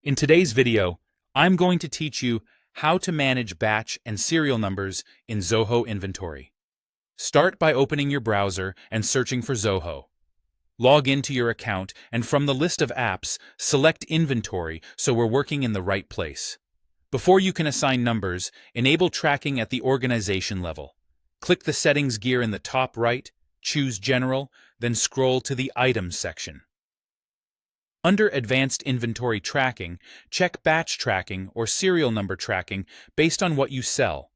In today's video, I'm going to teach you how to manage batch and serial numbers in Zoho Inventory. Start by opening your browser and searching for Zoho. Log into your account and from the list of apps, select Inventory so we're working in the right place. Before you can assign numbers, enable tracking at the organization level. Click the settings gear in the top right, choose General, then scroll to the Items section. Under Advanced Inventory Tracking, check Batch Tracking or Serial Number Tracking based on what you sell.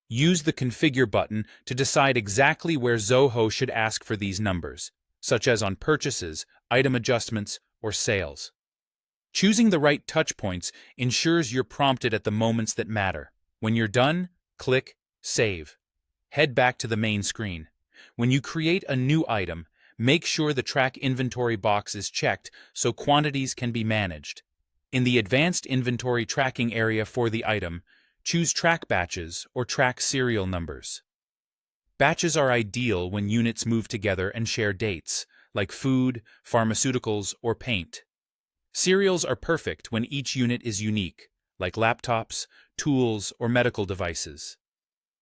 Use the Configure button to decide exactly where Zoho should ask for these numbers, such as on purchases, item adjustments, or sales. Choosing the right touchpoints ensures you're prompted at the moments that matter. When you're done, click Save. Head back to the main screen. When you create a new item, make sure the Track Inventory box is checked so quantities can be managed. In the Advanced Inventory Tracking area for the item, choose Track Batches or Track Serial Numbers. Batches are ideal when units move together and share dates, like food, pharmaceuticals, or paint. Serials are perfect when each unit is unique, like laptops, tools, or medical devices.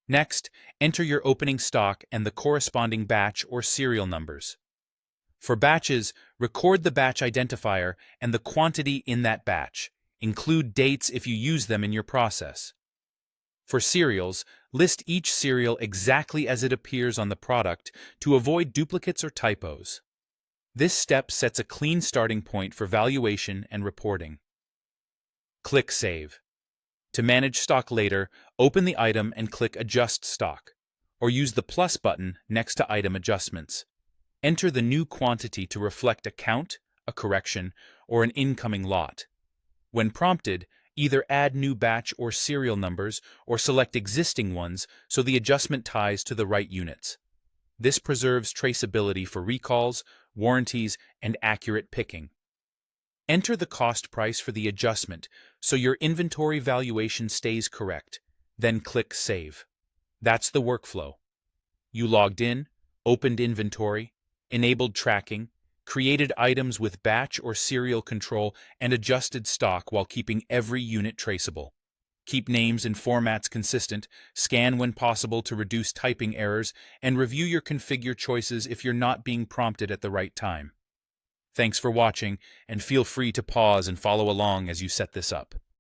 Next, enter your opening stock and the corresponding batch or serial numbers. For batches, record the batch identifier and the quantity in that batch. Include dates if you use them in your process. For cereals, list each cereal exactly as it appears on the product to avoid duplicates or typos. This step sets a clean starting point for valuation and reporting. Click Save. To manage stock later, open the item and click Adjust Stock, or use the plus button next to Item Adjustments. Enter the new quantity to reflect a count, a correction, or an incoming lot. When prompted, either add new batch or serial numbers or select existing ones so the adjustment ties to the right units. This preserves traceability for recalls, warranties, and accurate picking. Enter the cost price for the adjustment so your inventory valuation stays correct, then click Save. That's the workflow. You logged in, opened inventory, enabled tracking, created items with batch or serial control, and adjusted stock while keeping every unit traceable. Keep names and formats consistent, scan when possible to reduce typing errors, and review your configure choices if you're not being prompted at the right time. Thanks for watching, and feel free to pause and follow along as you set this up.